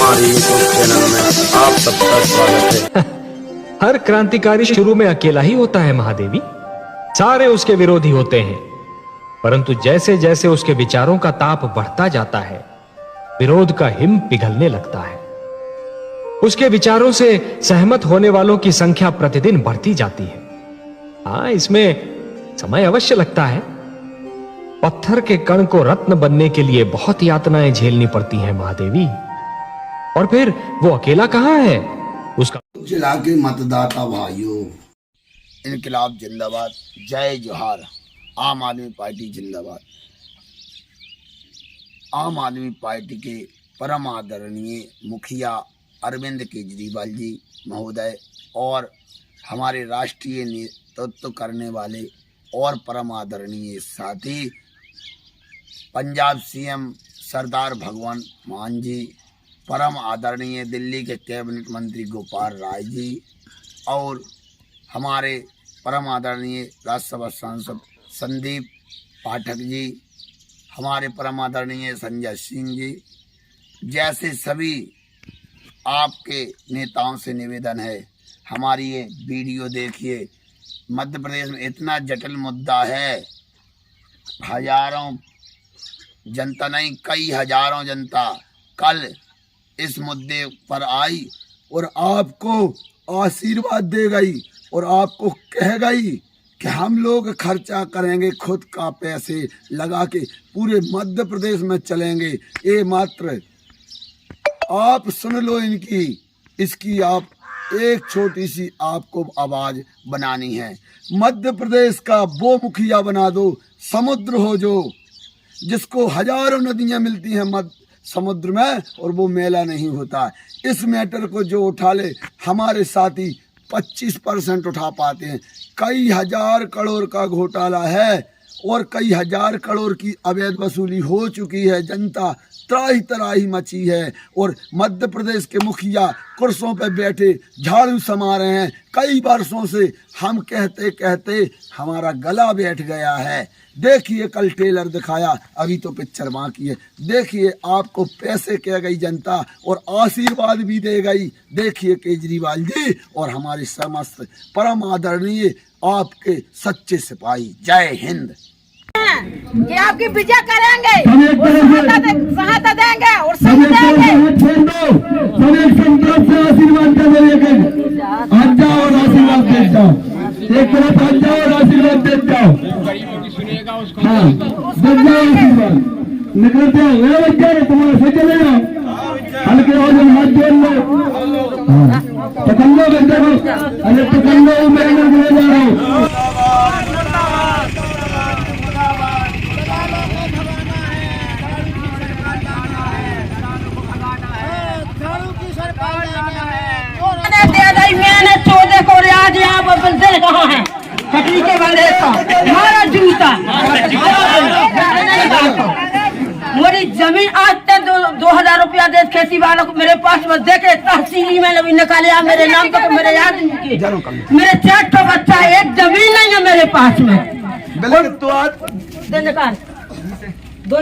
हमारी YouTube channel में आप सबका स्वागत है। हर क्रांतिकारी शुरू में अकेला ही होता है महादेवी, सारे उसके विरोधी होते हैं। परंतु जैसे जैसे उसके विचारों का ताप बढ़ता जाता है, विरोध का हिम पिघलने लगता है। उसके विचारों से सहमत होने वालों की संख्या प्रतिदिन बढ़ती जाती है। हाँ, इसमें समय अवश्य लगता है। पत्थर के कण को रत्न बनने के लिए बहुत यातनाएं झेलनी पड़ती हैं महादेवी। और फिर वो अकेला कहां है? उसका जिला के मतदाता भाइयों, इनकलाब जिंदाबाद, जय जोहार। आम आदमी पार्टी जिंदाबाद। आम आदमी पार्टी के परम आदरणीय मुखिया अरविंद केजरीवाल जी महोदय और हमारे राष्ट्रीय नेतृत्व करने वाले और परम आदरणीय साथी पंजाब सीएम सरदार भगवंत मान जी, परम आदरणीय दिल्ली के कैबिनेट मंत्री गोपाल राय जी और हमारे परम आदरणीय राज्यसभा सांसद संदीप पाठक जी, हमारे परम आदरणीय संजय सिंह जी जैसे सभी आपके नेताओं से निवेदन है, हमारी ये वीडियो देखिए। मध्य प्रदेश में इतना जटिल मुद्दा है, हजारों जनता नहीं, कई हजारों जनता कल इस मुद्दे पर आई और आपको आशीर्वाद दे गई और आपको कह गई कि हम लोग खर्चा करेंगे, खुद का पैसे लगा के पूरे मध्य प्रदेश में चलेंगे। ये मात्र आप सुन लो इनकी, इसकी आप एक छोटी सी आपको आवाज बनानी है। मध्य प्रदेश का वो मुखिया बना दो, समुद्र हो जो, जिसको हजारों नदियां मिलती हैं मध्य समुद्र में और वो मेला नहीं होता। इस मैटर को जो उठा ले, हमारे साथी 25% उठा पाते हैं। कई हजार करोड़ का घोटाला है और कई हजार करोड़ की अवैध वसूली हो चुकी है। जनता त्राही तराही मची है और मध्य प्रदेश के मुखिया कुर्सियों पर बैठे झाड़ू समा रहे हैं। कई वर्षों से हम कहते कहते हमारा गला बैठ गया है। देखिए, कल ट्रेलर दिखाया, अभी तो पिक्चर बाकी है। देखिए, आपको पैसे कह गई जनता और आशीर्वाद भी दे गई। देखिए केजरीवाल जी और हमारे समस्त परम आदरणीय आपके सच्चे सिपाही, जय हिंद। ये आपकी विजय करेंगे, सहायता देंगे और सब देंगे। आशीर्वाद दे जाओ, एक तरफ आ जाओ और आशीर्वाद दे जाओ। हाँ, दे जाओ आशीर्वाद। निकलते हो बच्चा, तुम्हारा से चले जाओ, हल्के और हाथ जोड़ लो। हाँ, पकड़ लो बच्चे को, अरे पकड़ लो, मैं ले जा रहा हूँ। मैंने चौदह को आज यहाँ पर दिल कहाँ है खटरी के वाले का हमारा जूता मेरी जमीन आज तक 2000 रुपया दे खेती वालों को मेरे पास में देखे तहसीली में भी निकाले मेरे नाम तक मेरे याद नहीं के मेरे 4 ठो बच्चा, एक जमीन नहीं है मेरे पास में। तो आज दो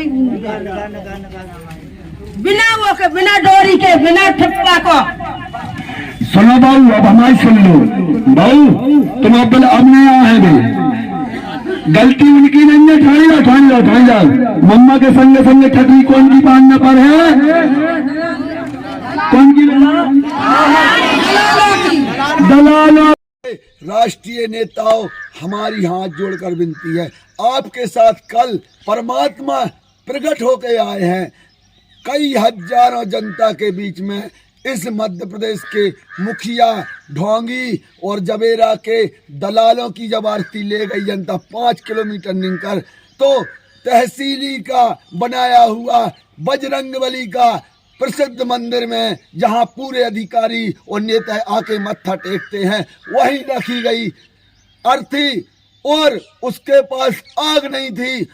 बिना वो के, बिना डोरी के, बिना ठप्पा को। सुनो बाबू, अब हमारी सुन लो बाबू, तुम अब नहीं आए हैं, गलती उनकी नहीं है। ठानी जाओ। मम्मा के संगे संगे ठगी कौन की पालना पर है? कौन की? दलालों। राष्ट्रीय नेताओं, हमारी हाथ जोड़कर विनती है, आपके साथ कल परमात्मा प्रकट होकर आए हैं। कई हजारों जनता के बीच में इस मध्य प्रदेश के मुखिया, ढोंगी और जबेरा के दलालों की जब आरती ले गई जनता 5 किलोमीटर निकल, तो तहसीली का बनाया हुआ बजरंगबली का प्रसिद्ध मंदिर में, जहां पूरे अधिकारी और नेता आके मत्था टेकते हैं, वहीं रखी गई अर्थी और उसके पास आग नहीं थी।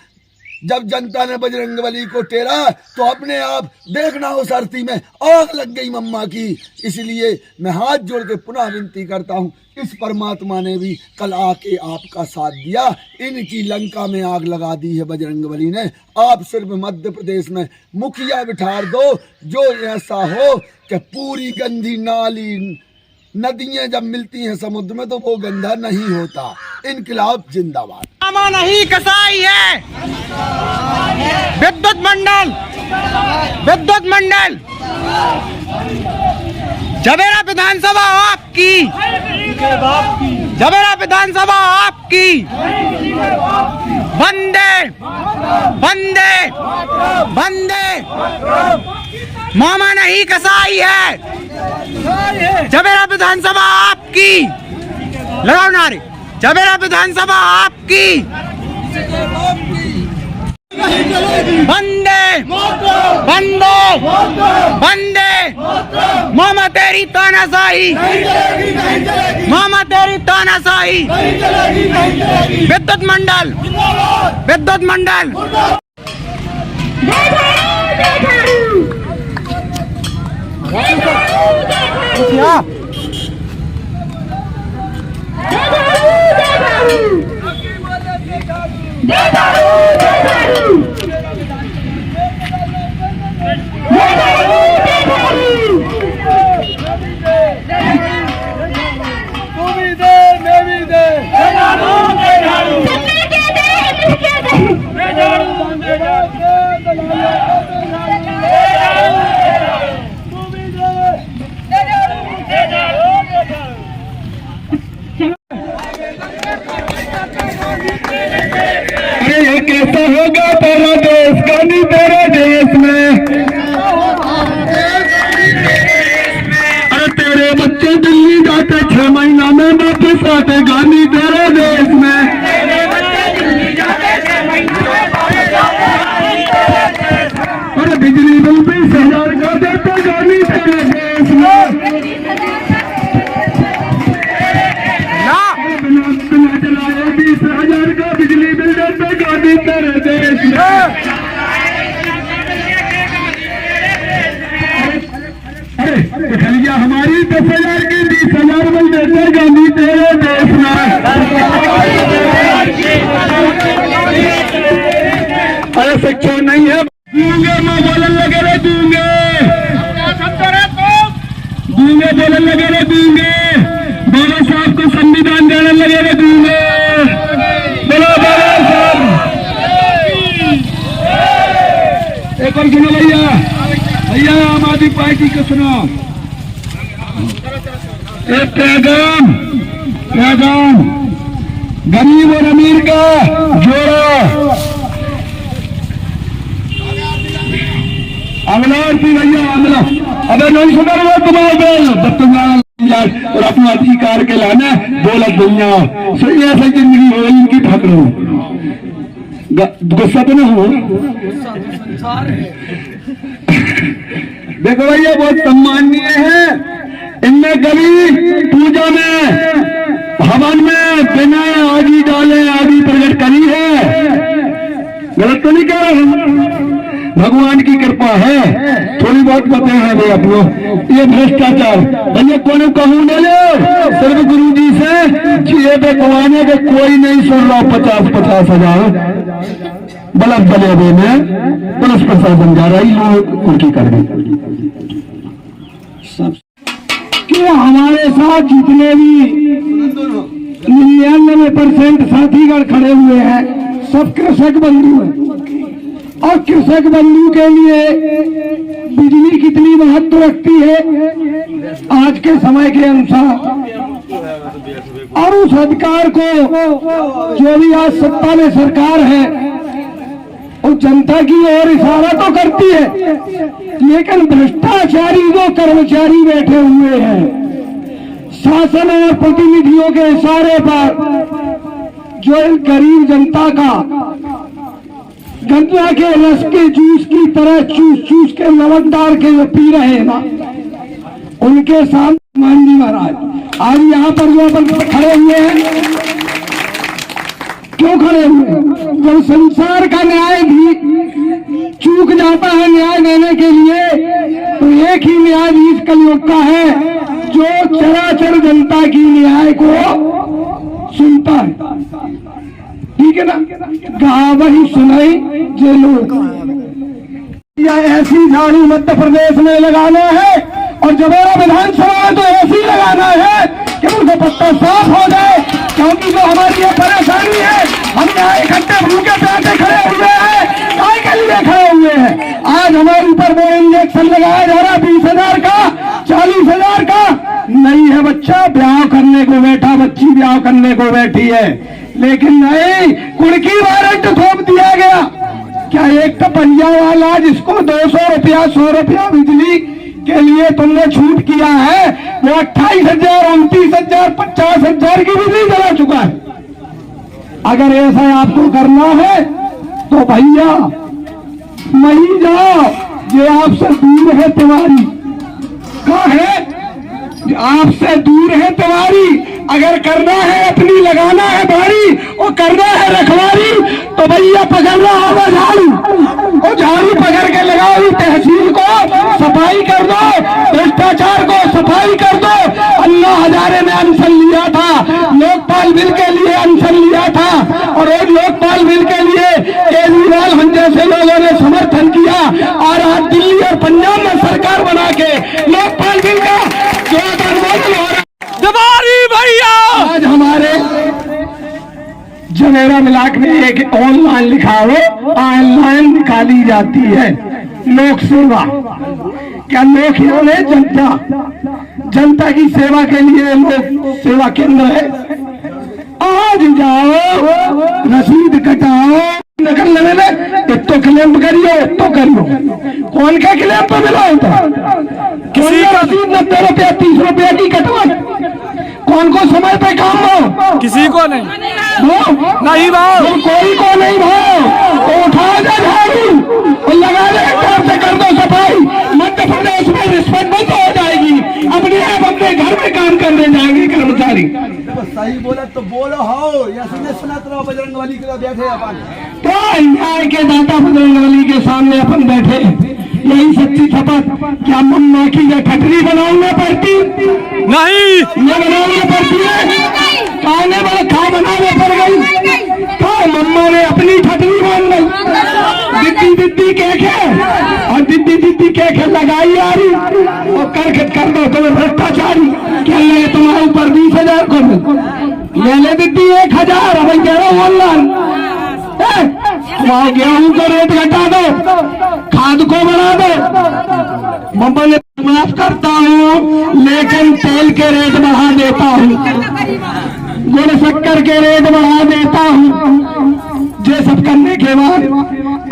जब जनता ने बजरंगबली को टेरा तो अपने आप देखना उस आरती में आग लग गई मम्मा की। इसलिए मैं हाथ जोड़ के पुनः विनती करता हूँ, इस परमात्मा ने भी कल आके आपका साथ दिया, इनकी लंका में आग लगा दी है बजरंगबली ने। आप सिर्फ मध्य प्रदेश में मुखिया बिठा दो जो ऐसा हो कि पूरी गंदी नाली नदियां जब मिलती हैं समुद्र में तो वो गंदा नहीं होता। इनकलाब जिंदाबाद। मामा नहीं कसाई है। विद्युत मंडल जबेरा विधानसभा आपकी, जबेरा विधानसभा आपकी। वंदे वंदे वंदे। मामा नहीं कसाई है। जबेरा विधानसभा आपकी। लगाओ नारे। जबेरा विधानसभा आपकी। वंदे वंदे वंदे। मामा तेरी तानाशाही, मामा तेरी तानाशाही। विद्युत मंडल, विद्युत मंडल। अरे ये कैसा होगा तेरा देश का नहीं तेरे देश में। अरे तेरे बच्चे दिल्ली जाते 6 महीना में वापस आते गांधी तेरे देश में। अरे बिजली बिल 20,000 का देते गांधी तेरे देश में। बिना चलाए 20,000 का बिजली बिल देते गांधी तेरे देश में। अरे हमारी 10,000 की 20,000 बिल देते गांधी तेरे देश में। अरे शिक्षा नहीं है। दूंगे मैं बोलन लगे रे दूंगे, दूंगे बोलन लगे रे दूंगे। बाबा साहब को संविधान देने लगे रे दूंगे। बोलो बाबा साहब। एक और सुनो भैया, भैया आम आदमी पार्टी को सुनो। एक पैगाम, पैगाम गरीब और अमीर का जोड़ा। अमला थी भैया अमला। अबे नहीं सुना रहा तुम्हारा बोल बदतमीज और अपना अधिकार के लाना बोलत भैया। सही ऐसी जिंदगी हो इनकी पकड़ो। गुस्सा तो नहीं हो। देखो भैया बहुत सम्माननीय है। इनने कभी पूजा में हवन में बिना आगी डाले आगी प्रकट करी है। गलत तो नहीं कह रहा। भगवान की कृपा है, थोड़ी बहुत पते हैं भाई आप लोग। ये भ्रष्टाचार भैया कौन कहूँ न लो। सिर्फ गुरु जी से जिए पे कमाने के कोई नहीं सुन रहा। 50-50 हजार बल्ब जलेबे में पुलिस प्रशासन जा रही लोग उल्टी कर दी। क्यों हमारे साथ जितने भी 99% साथीगण खड़े हुए हैं सब कृषक बंधु हैं। और कृषक बंधु के लिए बिजली कितनी महत्व रखती है आज के समय के अनुसार। और उस अधिकार को जो भी आज सत्ता में सरकार है वो जनता की ओर इशारा तो करती है, लेकिन भ्रष्टाचारी जो कर्मचारी बैठे हुए हैं शासन और प्रतिनिधियों के इशारे पर जो गरीब जनता का गन्ना के रस के जूस की तरह चूस चूस के नमकदार के जो पी रहे हैं ना, उनके सामने मान जी महाराज आज यहाँ पर जो अपन खड़े हुए हैं क्यों खड़े हुए? जब संसार का न्याय भी चूक जाता है न्याय देने के लिए, तो एक ही न्यायाधीश कलयुग का है जो चराचर जनता की न्याय को सुनता है। ठीक है ना? गा वही सुनाई जे लोग। या ऐसी झाड़ू मध्य प्रदेश में लगाना है और जबेरा विधानसभा में तो ऐसी लगाना है कि उनका पत्ता साफ हो जाए, क्योंकि जो हमारी ये परेशानी है, हम यहाँ इकट्ठे भूखे प्यासे खड़े हुए हैं, काय के लिए खड़े हुए हैं? आज हमारे ऊपर वो इंजेक्शन लगाया जा रहा 20,000 का, 40,000 का नहीं है। बच्चा ब्याह करने को बैठा, बच्ची ब्याह करने को बैठी है, लेकिन नहीं, कुड़की वारंट थोप दिया गया। क्या एक टपरिया वाला जिसको 200 रुपया 100 रुपया बिजली के लिए तुमने छूट किया है, वो 28,000 29,000 50,000 की बिजली जला चुका है। अगर ऐसा आपको करना है तो भैया मही जाओ, ये आपसे दूर है तिवारी। कहाँ है? आपसे दूर है तिवारी। अगर करना है अपनी लगाना है बाड़ी और करना है रखवारी, तो भैया पकड़ना होगा झाड़ू, और झाड़ू पकड़ के लगाओ। तहसील को सफाई कर दो, भ्रष्टाचार को सफाई कर दो। अन्ना हजारे ने अनशन लिया था, लोकपाल बिल के लिए अनशन लिया था, और एक लोकपाल बिल के लिए केजरीवाल हम जैसे लोगों ने समर्थन किया, और आज दिल्ली और पंजाब में सरकार बना के लोकपाल बिल का जो अनुमोदन हो रहा है। भैया आज हमारे जवेरा ब्लॉक में एक ऑनलाइन लिखा हो, ऑनलाइन निकाली जाती है लोक सेवा। क्या लोक यानी जनता, जनता की सेवा के लिए लोक सेवा केंद्र है। आज जाओ, रसीद कटाओ, नकल लेने तो क्लेम करियो, तो करियो। कौन का क्लेम पे मिला होता? किसी का रसीद 90 रुपया 30 रुपया की कटवाई। कौन को समय पे काम हो? किसी को नहीं नहीं भाव, कोई को नहीं भाव। तो उठा दे झाड़ू और लगा दे, काम से कर दो सफाई। मध्य प्रदेश में रिश्वत बंद हो जाएगी, अपने आप अपने घर में काम करने जाएंगे कर्मचारी। सही बोला तो बोलो हो, या सुने सुनाते रहो। बजरंगबली के बैठे अपन, तो न्याय के दाता बजरंगबली के सामने अपन बैठे, यही सच्ची शपथ। क्या मम्मा की ये ठटरी बनाना पड़ती? नहीं, ये बनाना पड़ती है। खाने वाला खा बनाने पड़ गई, तो मम्मा ने अपनी ठटरी मान ली। दिद्दी दिद्दी कह और दिद्दी दिद्दी कह लगाई आ रही, और कर दो तुम्हें भ्रष्टाचारी। क्या लगे तुम्हारे ऊपर 20,000 को ले ले दिद्दी 1,000। अब कह रहा हूँ ऑनलाइन गेहूं का रेट घटा दो, खाद को बढ़ा दो। मम्मा ने माफ करता हूँ, लेकिन तेल के रेट बढ़ा देता हूँ, गुड़ शक्कर के रेट बढ़ा देता हूँ। ये सब करने के बाद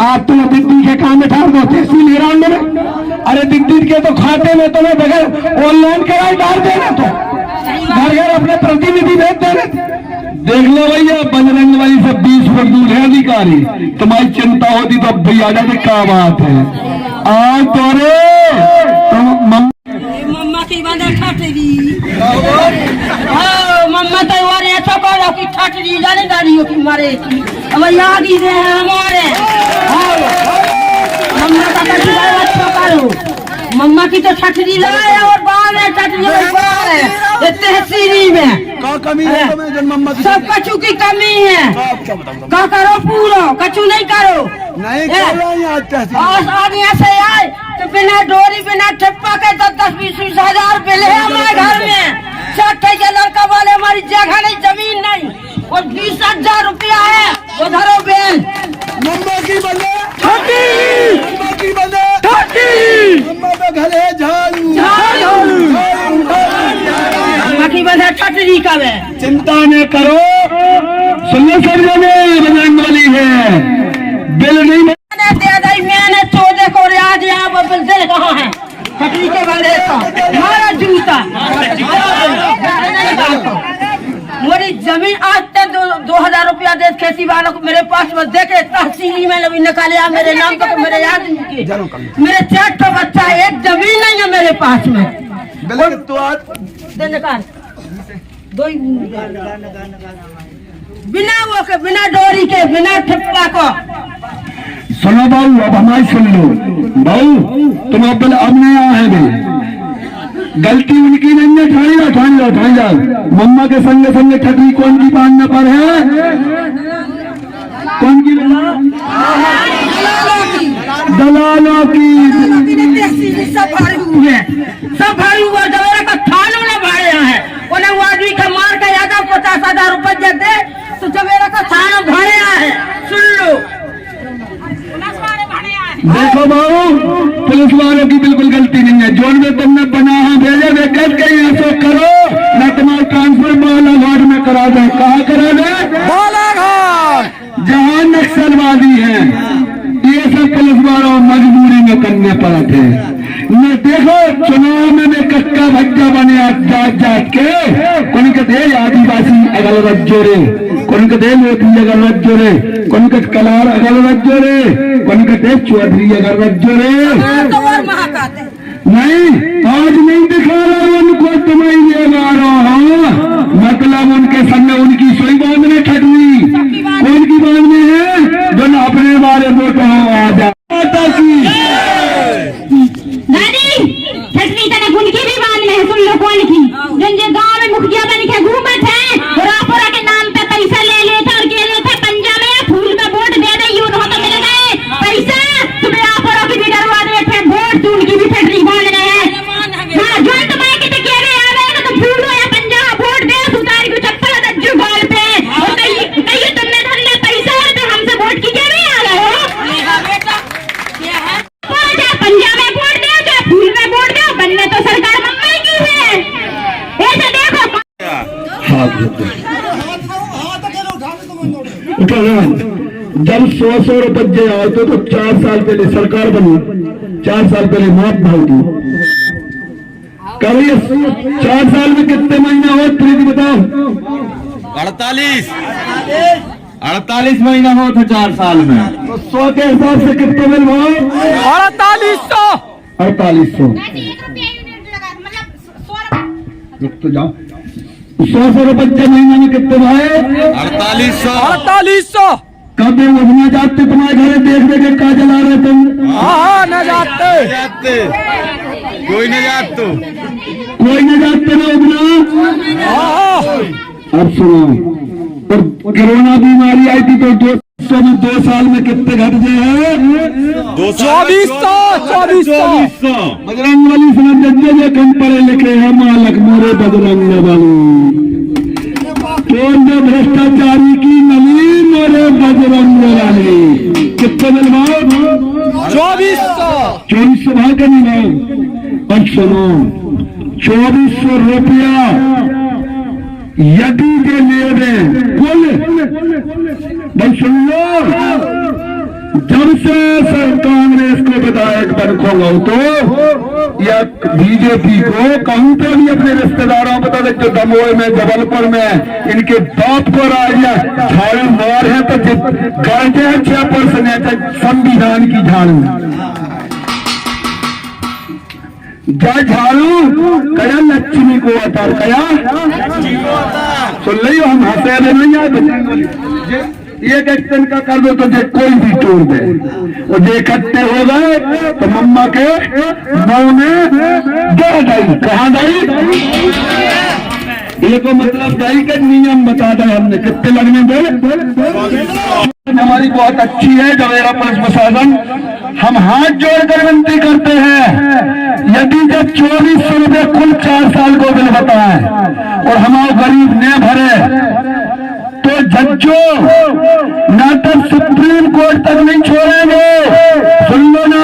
आप तुम्हें दिद्दी के काम में डाल दो तहसील ग्राउंड में। अरे दिद्दी के तो खाते में तुम्हें बगैर ऑनलाइन कराई डाल देना, तो घर घर अपने प्रतिनिधि भेज देने। देख लो भैया, बजरंगबली से 20 फुट दूर है अधिकारी। तुम्हारी चिंता होती तो अब भैया जाने क्या बात है। आज तो रे मम्मा की बंदर ठटरी, मम्मा तो वारे अच्छा करो कि ठटरी जाने दानियों की मारे की अब याद ही दे हमारे। मम्मा का कछु अच्छा करो, मम्मा की तो ठटरी लाए और बाल है ठटरी है तहसीली में। क्या कमी है तुम्हें जन मम्मा की? सब कछु की कमी है। क्या करो पूरा, कछु नहीं करो। नहीं कर रहा है आज तहसील। आज यहाँ से आए तो बिना डोरी बिना ठप्पा के 10-20 हजार रुपए ले हमारे घर में। 60 के लड़का वाले हमारी जगह नहीं, जमीन नहीं, और 20,000 रुपया है उधर बेल। मम्मा की बने ठगी, मम्मा की बने ठगी, मम्मा का घर है झाड़ू। मम्मा की बने ठटरी कब है? चिंता न करो, सुनिए सब जने बजरंगबली है। बिल नहीं मैंने तो देखो आज यहाँ बिल दे कहाँ है? ठटरी के वाले का हमारा जूता, मेरी जमीन आज तक 2,000 रुपया दे खेती वालों को मेरे पास बस देखे तहसीली में लभी निकाले आ मेरे नाम का, मेरे याद नहीं के। मेरे 4 तो बच्चा, एक जमीन नहीं है मेरे पास में। तो आज दे निकाल दो ही बिना वो के, बिना डोरी के, बिना ठप्पा को। सुनो बाबू, अब हमारी सुन लो बाबू, तुम अब नया है भाई, गलती उनकी नहीं है, ठानी जाओ। मम्मा के संग संग ठगी कौन की बांधने पर है? कौन की? दलालों की। सब भारी हुए, सब भारी हुआ। जवेरा का थानों ने भाड़े है, उन्हें वो आदमी का मार के याद 50,000 रुपये दे तो जवेरा का थाना भाड़े है। सुन लो, देखो बाबू, पुलिस वालों की बिल्कुल गलती नहीं है। जोन में तुमने बना भेजे वे कट के ऐसा करो ना, तुम्हारा ट्रांसफर बालाघाट में करा दे। कहाँ करा दे? बालाघाट, जहाँ नक्सलवादी है। ये सब पुलिस वालों मजबूरी में करने पड़े थे। न देखो चुनाव में कक्का भज्जा बने जात के, कौन कहते आदिवासी अगल रज्जो रे, कौन कहते मोदी अगल रज्जो रे, कौन कहते कलार अगल रज्जो रे, कौन कहते चौधरी अगल रज्जो रे। नहीं, आज नहीं दिखा रहा उनको, तुम्हें ये मारो। मतलब उनके सामने उनकी सोई बांधने ठगनी, कौन की बांधने है? जो अपने बारे में तो आ जाए उनकी भी बांधने है। सुन लो कौन की? जो गाँव में मुखिया बन के घूमत है, पुरा के नाम पे पैसा ले लेते और के लेते पंजा में फूल का वोट दे दे, यूं हो तो मिल गए पैसा। तुम्हें आपुरा की भी डरवा दे थे वोट, तो उनकी भी ठगी बांध रहे हैं। हाँ, जो तुम्हें कितने के में आवेगा तो फूल या पंजा वोट दे, सुतारी को चप्पल दज्जू गाल पे। और कहीं तुमने धरने पैसा है तो हमसे वोट की क्या नहीं आ रहे हो? पंजा में वोट दे, चाहे फूल में वोट दे, बनने तो सरकार मम्मी की है। ऐसे देखो जब 100 रुपये आए तो 4 साल पहले सरकार बनी, 4 साल पहले मौत भाव की। कभी 4 साल में कितने महीना हो प्रीति बताओ? 48 महीना हो तो 4 साल में, तो 100 के हिसाब से कितने मिल भाव? 4800। 4800। रुक तो जाओ, 100 रुपये महीना में कितने भाई? 4800। कब उठना जाते तुम्हारे घर देख देख के का जला रहे तुम? हाँ, न जाते कोई नहीं जाते ना उठना। अब सुनो, और कोरोना बीमारी आई थी तो 2 साल में कितने घट गए हैं? 2400। बजरंग वाली समझ जो कम पढ़े लिखे हैं, मालक मोरे बजरंग वाली, कौन जो भ्रष्टाचारी की नली मोरे बजरंग वाली। कितने मिलवाओ? 2400 भाग का निभाओ। और सुनो, 2400 रुपया यदि के लिए कुल, बस सुन लो, जब से कांग्रेस को विधायक बन खोगा तो या बीजेपी को कहीं पे भी अपने रिश्तेदारों को बता दे, जो दमोह में जबलपुर में इनके बाप को राजा झाड़ू मार है तो गरजे 6% है संविधान की झाड़ू झाड़ू कया लक्ष्मी को अवतार कया सुन ली। हम हंसे नहीं आते, एक एक्शन का कर दो तो जे कोई भी तोड़ दे, और जे इकट्ठे हो गए तो मम्मा के मुंह में दो दाई। कहाँ दाई? ये को मतलब दाई का नियम बता दे हमने, कितने लगने दे। हमारी बहुत अच्छी है जवेरा पुलिस प्रशासन। हम हाथ जोड़कर विनती करते हैं, यदि जब 2400 रुपये कुल 4 साल को बिल बताए और हमारे गरीब ने भरे तो जज्जों ना तो सुप्रीम कोर्ट तक नहीं छोड़ेंगे। सुन लो ना,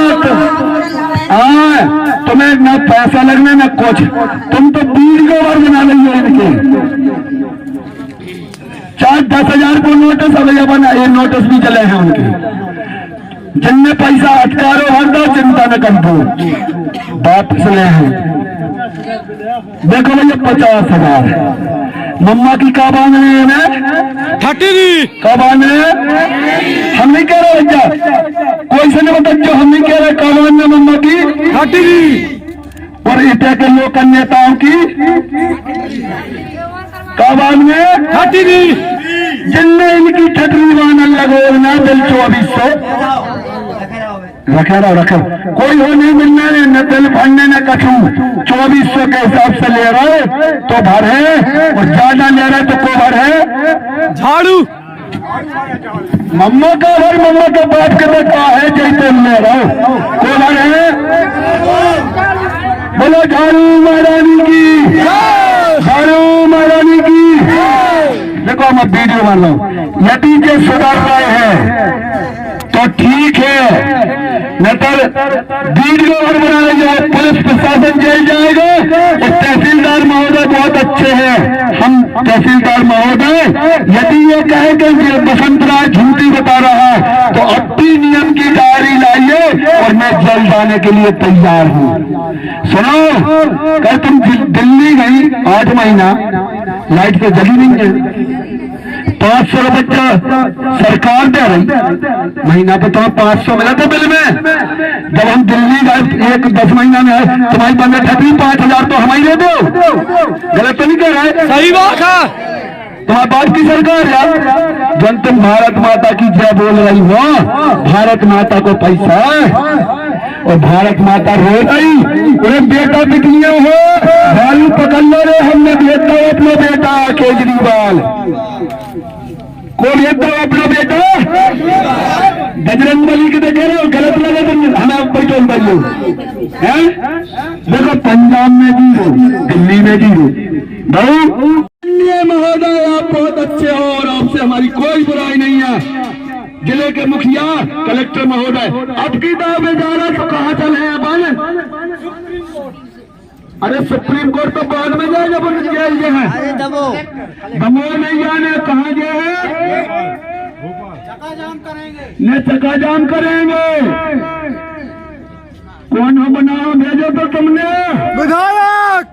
तुम्हें ना पैसा लगने ना कुछ, तुम तो वीडियो बार बना रही हो इनके। 4-10,000 को नोटिस अभी बना, ये नोटिस भी चले हैं उनके, जिनमें पैसा अटकारो हर दो, चिंता न कर दो, बात इसलिए है। देखो भैया 50,000 मम्मा की काबान है 30 काबान है। हम नहीं कह रहे भैया, कोई से नहीं बता, जो हम नहीं कह रहे काबान में मम्मा की 30 और इतना के लोक नेताओं की काबान में 30 जिनने इनकी छतरी वानल लगो ना बिल 2400 रखे रखो कोई हो नहीं मिलना है न बिल भरने न कछू 2400 के हिसाब से ले रहे तो भरे और ज्यादा ले रहे तो को भरे झाड़ू मम्मा का भर मम्मा के बाप के तो क्या है जैसे ले रहो को भरे बोलो झाड़ू महारानी की झाड़ू महारानी की। देखो मैं वीडियो मान लो यदि जो सुधर रहे हैं तो ठीक है न तो वीडियो और बना लेंगे पुलिस प्रशासन जेल जाएगा। और तहसीलदार महोदय बहुत अच्छे हैं हम तहसीलदार महोदय यदि ये कहे कि बसंत राय झूठी बता रहा है तो अपनी नियम की डायरी लाइए और मैं जेल जाने के लिए तैयार हूँ। सुनो कल तुम दिल्ली गई 8 महीना लाइट तो जली नहीं है 500 रुपया सरकार दे रही महीना पे तो 500 मिला था बिल में। जब हम दिल्ली गए 10 महीना में तुम्हारी बंद ठगी 5000 तो हमारी दे दो। गलत तो नहीं कह रहे सही बात है तुम्हारी बात की सरकार है जब तुम भारत माता की जय बोल रही हो भारत माता को पैसा और भारत माता रो रही उन्हें बेटा बिकलिए हो भालू पकड़ लो रे हमने भेजा अपना बेटा केजरीवाल को भेजा अपना बेटा बजरंग बली के देखे रहे हो गलत लगे तुम हमें पैटोल भाइयों है। देखो पंजाब में जीरो दिल्ली में जीरो भाई महोदय आप बहुत अच्छे हो और आपसे हमारी कोई बुराई नहीं है। जिले के मुखिया कलेक्टर महोदय अब की दाव में जा रहा तो कहाँ चले हैं अपन? अरे सुप्रीम कोर्ट तो बाद में जाए जब जेल जो है दमोह नहीं जाने कहाँ गए हैं ने चक्का जाम करेंगे। कौन हो बना भेजो तो तुमने विधायक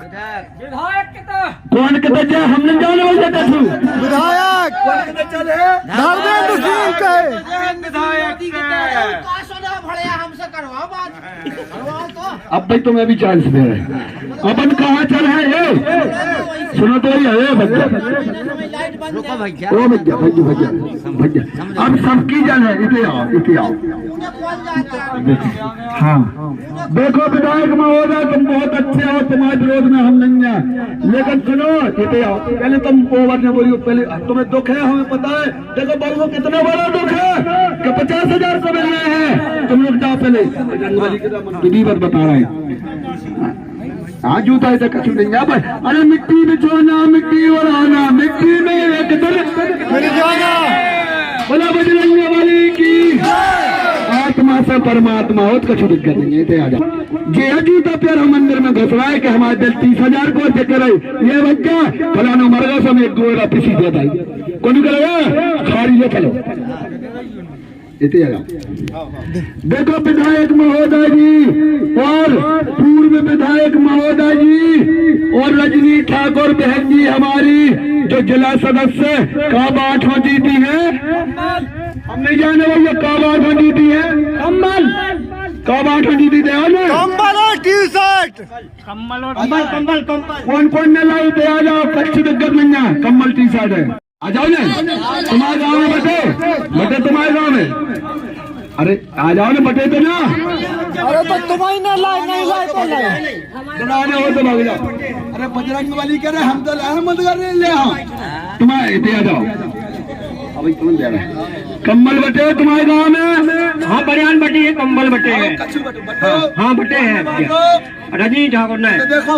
कौन के बच्चे हमने जाने वाले कछु विधायक धर्मेंद्र सिंह के अब भाई तुम्हें भी चांस दे रहे अपन कहाँ चल है ये सुनो तो ये बच्चा ओ भैया भैया अब सबकी जल है इसे आओ हाँ देखो विधायक महोदय तुम बहुत अच्छे हो तुम्हारे विरोध में हम नहीं है लेकिन सुनो इसे आओ पहले तुम ओवर ने बोलियो पहले तुम्हें दुख है हमें पता है। देखो बाबू को कितना बड़ा दुख है कि 50,000 को मिल रहे हैं तुम लोग जाओ पहले विधिवत बता रहे हैं हाँ जूता ऐसा कछु नहीं है। अरे मिट्टी में छोड़ना मिट्टी और आना मिट्टी में एक दिन मिल जाना बोला बजरंग बली की आत्मा से परमात्मा हो कछु दिक्कत नहीं है। आ जाओ जे जूता प्यार हम मंदिर में घुस रहा है कि हमारे दिल 30,000 को चक्कर आई ये बच्चा फलाना मरगा से एक गोरा पिसी दे भाई कौन करेगा खारी ले चलो देखो विधायक महोदय जी और पूर्व विधायक महोदय जी और रजनी ठाकुर बहन जी हमारी जो जिला सदस्य काबाठों जीती है हम नहीं जाने भैया काबाठों जीती है कम्बल काबाठों जीती थे कंबल और टी शर्ट कम्बल कौन कौन ने लाई थे आ जाओ कच्ची दिक्कत नहीं है कम्बल टी शर्ट है आ जाओ ना तुम्हारे गाँव में बटे तुम्हारे गाँव में अरे आ जाओ ना बटे तो ना अरे तो तुम्हारी नहीं लाई तो लाई बनाने हो तो भाग जाओ। अरे बजरंग बली कह रहे हम तो अहमद कर रहे ले तुम्हारे इतने आ जाओ अभी तुम दे रहे कम्बल बटे तुम्हारे गाँव में हाँ बनियान बटी है कंबल बटे हैं हाँ बटे हैं रजनी ठाकुर ने देखो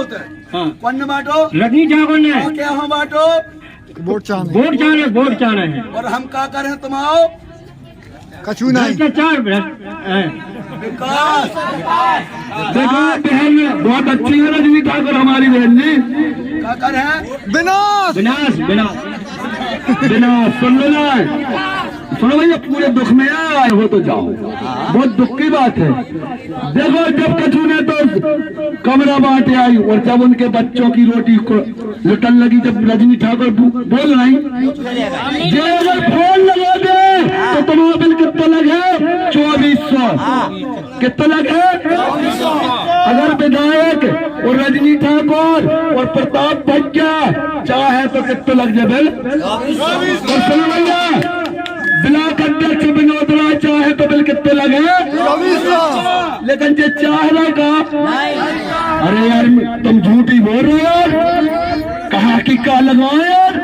कौन बांटो रजनी ठाकुर ने क्या हम बांटो वोट चाहने वोट चाहने हैं और हम क्या करें तुम आओ कछु नहीं भ्रष्टाचार विकास देखो बहन बहुत अच्छी है रजनी ठाकुर हमारी बहन जी क्या करें विनाश विनाश विनाश विनाश सुनो भैया पूरे दुख में आए हो तो जाओ बहुत दुख की बात है। देखो जब कछु ने तो कमरा बांटे आई और जब उनके बच्चों की रोटी को लुटन लगी जब रजनी ठाकुर बोल रही जे अगर फोन लगा दे तो तुम्हारा बिल कितना लगे? 2400। कितना लगे? अगर विधायक और रजनी ठाकुर और प्रताप भैया चाहे तो कितना लग जाए बिल? और सुनो भैया, ब्लॉक अध्यक्ष विनोद राय चाहे तो बिल कितने लगे? 2400। लेकिन जो चाह रहा का, अरे यार तुम झूठी बोल रहे हो यार, कहा कि क्या लगाओ यार,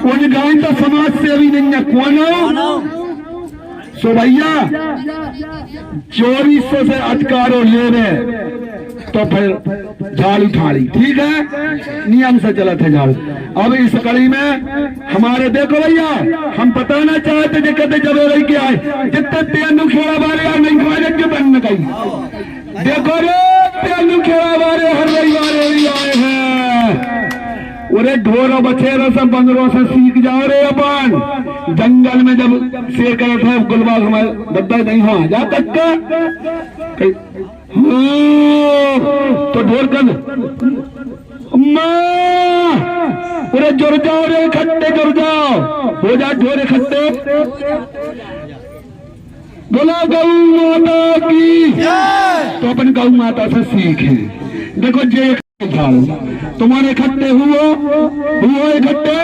उन गाय तो समाज से अभी नहीं है कौन हो। सो भैया 2400 से अधिकारों ले रहे तो फिर झाड़ू ठाड़ी, ठीक है, नियम से चला था झाड़ू। अब इस कड़ी में हमारे देखो भैया, हम बताना चाहते थे कहते जब रही के आए जितने तेंदु खेड़ा वाले यार नहीं खाए जो बन गई। देखो रे तेंदु खेड़ा वाले हर रविवार भी आए हैं, उरे ढोरों बछेरों से बंदरों से सीख जाओ रे अपन। जंगल में जब शेर करे थे गुलबाग हमारे बद्दा नहीं हो जा तक का तो ढोर कर पूरे जुड़ जाओ रे इकट्ठे, जुड़ जाओ, हो जा ढोर इकट्ठे। बोला गौ माता की, तो अपन गौ माता से सीखे। देखो जे तुम्हारे इकट्ठे हुए इकट्ठे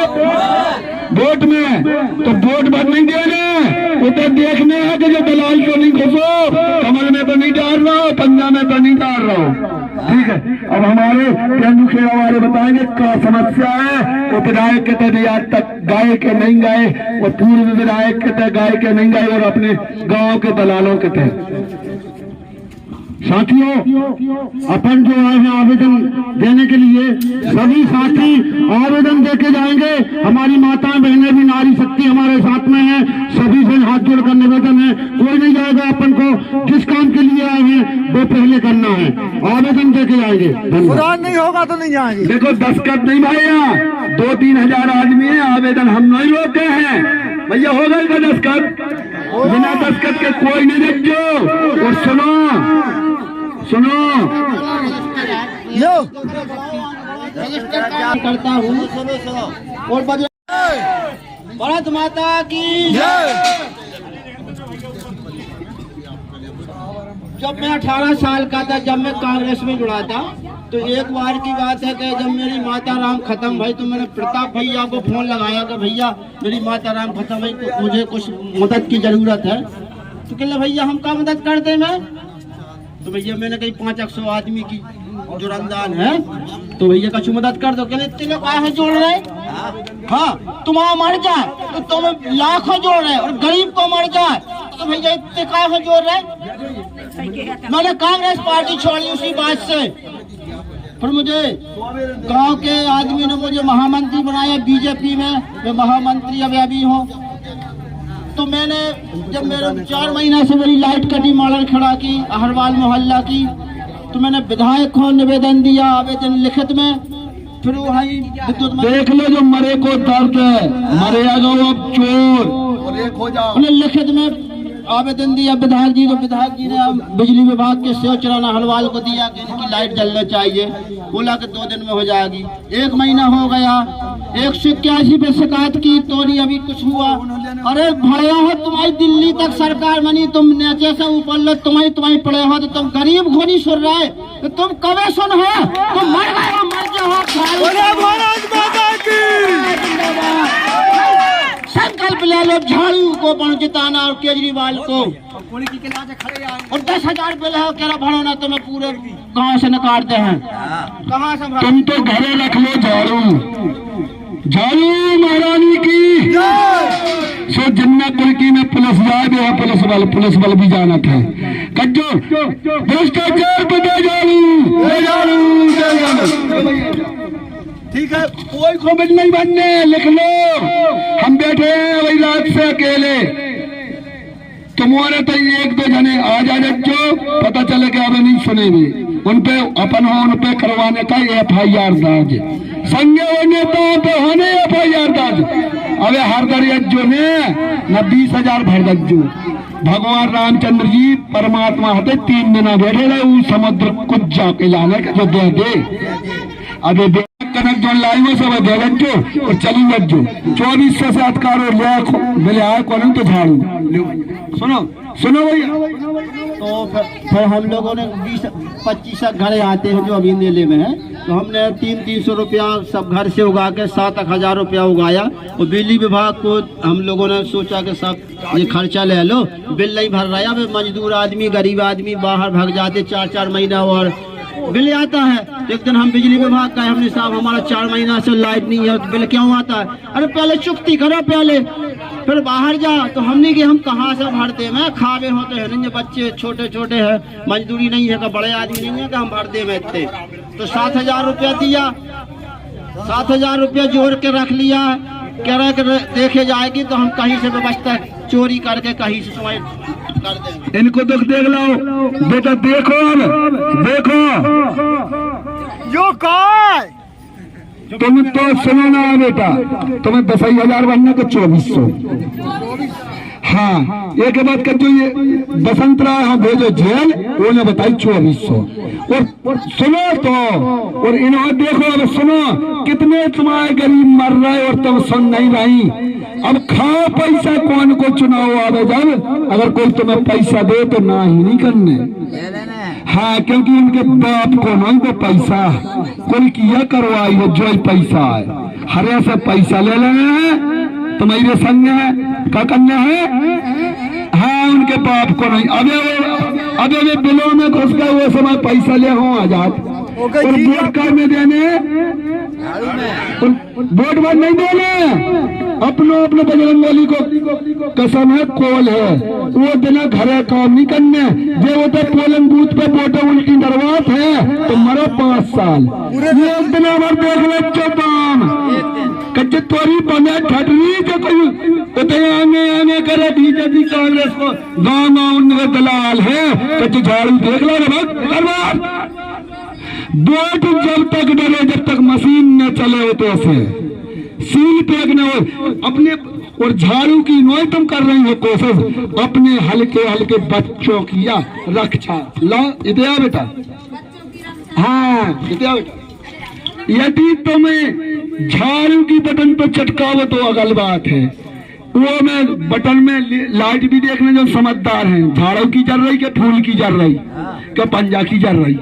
वोट में, तो वोट भर नहीं देने, वो तो देखने है कि जो दलाल को नहीं घुसो, कमर में तो नहीं डाल रहा हो, पंजा में तो नहीं डाल रहा हो, ठीक है। अब हमारे तेंदु खेड़ा वाले बताएंगे क्या समस्या है। वो विधायक कहते थे आज तक गाय के नहीं गाए, और पूर्व विधायक कहते गाय के नहीं गाए, और अपने गाँव के दलालों के थे। साथियों, अपन जो आए हैं आवेदन देने के लिए, सभी साथी आवेदन देके जाएंगे। हमारी माताएं बहनें भी नारी शक्ति हमारे साथ में है, सभी से हाथ जोड़कर निवेदन है, कोई नहीं जाएगा। अपन को जिस काम के लिए आए हैं वो पहले करना है, आवेदन देके जाएंगे। खुदा नहीं होगा तो नहीं जाएंगे। देखो दस्तखत नहीं भैया, 2-3 हजार आदमी है, आवेदन हम नहीं रोके हैं भैया, हो गए दस्तखत, बिना दस्तखत के कोई नहीं रखो। और सुनो लो करता हूँ और भारत माता की जब मैं 18 साल का था, जब मैं कांग्रेस में जुड़ा था, तो एक बार की बात है कि जब मेरी माता राम खत्म भाई, तो मैंने प्रताप भैया को फोन लगाया कि भैया मेरी माता राम खत्म भाई, तो मुझे कुछ मदद की जरूरत है। तो कहले भैया हम क्या मदद कर दे। मैं तो भैया मैंने कही 500 आदमी की जो रमजान है, तो भैया कछु मदद कर दो। कहले इतने लोग है जोड़ रहे, हाँ तुम्हारा मर जाए तो तुम लाखों जोड़ रहे, और गरीब को मर जाए तो भैया इतने का है जोड़ रहे। मैंने कांग्रेस पार्टी छोड़ी उसी बात से। फिर मुझे गांव के आदमी ने मुझे महामंत्री बनाया बीजेपी में, मैं महामंत्री अभी हूँ। तो मैंने जब मेरे 4 महीना से मेरी लाइट कटी मॉडल खड़ा की अहरवाल मोहल्ला की, तो मैंने विधायक को निवेदन दिया, आवेदन लिखित में। फिर वही विद्युत देख लो जो मरे को दर्द है, मरेगा अब चोर, लिखित में आवेदन दिया विधायक जी। तो विधायक जी ने बिजली विभाग के सेव चराना हलवाल को दिया कि इनकी लाइट जलना चाहिए, बोला कि 2 दिन में हो जाएगी। 1 महीना हो गया, 181 पे शिकायत की तो नहीं अभी कुछ हुआ। अरे भैया हो तुम्हारी दिल्ली तक सरकार बनी, तुम नीचे से ऊपर लो, तुम्हारी पड़े हो, तो तुम गरीब को नहीं सुन रहे, तो तुम कबे सुन हो, तुम मर गए हो, मर जाओ। संकल्प ले लो, झाड़ू को पण जिताना और केजरीवाल को, और 10,000 बिल है कह रहा भरो ना, तुम्हें पूरे गांव से निकालते हैं। कहाँ से तुम तो घरे रख लो झाड़ू, झाड़ू महारानी की। सो जिन्ना कुल्की में पुलिस जाए भी है, पुलिस बल भी जाना था। कज्जो भ्रष्टाचार पे झाड़ू, ठीक है, कोई खोबिज नहीं बनने, लिख लो। हम बैठे हैं वही रात से अकेले, तुम्हारे तो 1-2 जने आ जाए जो पता चले कि अब नहीं सुनेंगे, उनपे अपन हो, उनपे करवाने का FIR दर्ज, संज्ञा नेताओं पे होने FIR दर्ज। अबे हर दरिया जो ने न 20,000 भर दज्जू। भगवान रामचंद्र जी परमात्मा होते 3 दिन बैठे रहे, उस समुद्र कुछ जाके लाने के जो दे। अबे कनक जो लाई वो सब दे बच्चो और चली बच्चो 2400 से अटकारो ले मिले आए कौन तो झाड़ू सुनो सुनो भैया। तो फिर हम लोगों ने 20-25 घर आते हैं जो अभी मेले में है, तो हमने 300 रुपया सब घर से उगा के 7,000 रुपया उगाया। और बिजली विभाग को हम लोगों ने सोचा कि सब ये खर्चा ले लो, बिल नहीं भर रहा है। अब मजदूर आदमी गरीब आदमी बाहर भाग जाते 4-4 महीना और बिल आता है। एक दिन हम बिजली विभाग का हमने साहब हमारा 4 महीना से लाइट नहीं है, तो बिल क्यों आता है? अरे पहले चुकती करो, पहले फिर बाहर जा। तो हमने कि हम कहाँ से भरते में, खावे होते हैं नहीं, बच्चे छोटे छोटे हैं, मजदूरी नहीं है, बड़े आदमी नहीं है कि हम भरते में इतने। तो 7,000 रुपया दिया, 7,000 रुपया जोड़ के रख लिया। कह रहे कि देखे जाएगी तो हम कहीं से व्यवस्था चोरी करके कहीं से कर देंगे। इनको तो देख लो बेटा, देखो देखो जो काय तुम तो सुनो ना बेटा, तुम्हें 10,000 बनना तो 2400। हाँ एक बात कर, जो ये बसंत राय भेजो जेल वो ने बताई 2400। और सुनो तो, और इन्होंने देखो अब सुनो कितने तुम्हारे गरीब मर रहे और तुम सुन नहीं रही। अब खाओ पैसा, कौन को चुनाव आवे जब अगर कोई तुम्हें पैसा दे तो ना ही नहीं करने। हाँ क्योंकि उनके बाप को नहीं वो पैसा कोई किया करवाई है, जो पैसा है हरे से पैसा ले लेना है तुम्हारे संग है, क्या करना है? हाँ उनके बाप को नहीं। अबे वे बिलों में घुस गए, वो समय पैसा ले हो आजाद और वोट करने देने, वोट वोट नहीं देने। अपनो बजरंगबली को कसम है, कोल है, वो बिना घरे काम नहीं करने। जो वो तो पोलिंग बूथ पे वोटे उल्टी दरवात है तो मरो 5 साल। ये एक दिन हमारे देख लो चौपाम कच्चे तोरी बने ठटरी जो कोई आगे करे बीजेपी कांग्रेस को गाँव उनके दलाल है। कच्चे झाड़ू देख लो वोट जब तक डरे जब तक मशीन न चले होते ऐसे सील फेंकने हो अपने। और झाड़ू की नोई तुम कर रही हो कोशिश अपने हल्के हल्के बच्चों की या रक्षा। लो इतिया बेटा, हाँ इतिया बेटा, यदि तुम्हें झाड़ू की बटन पर चटकावो तो अगल बात है। वो में बटन में लाइट भी देखने जो समझदार हैं, झाड़ू की जल रही क्या फूल की जल रही क्या पंजा की जल रही।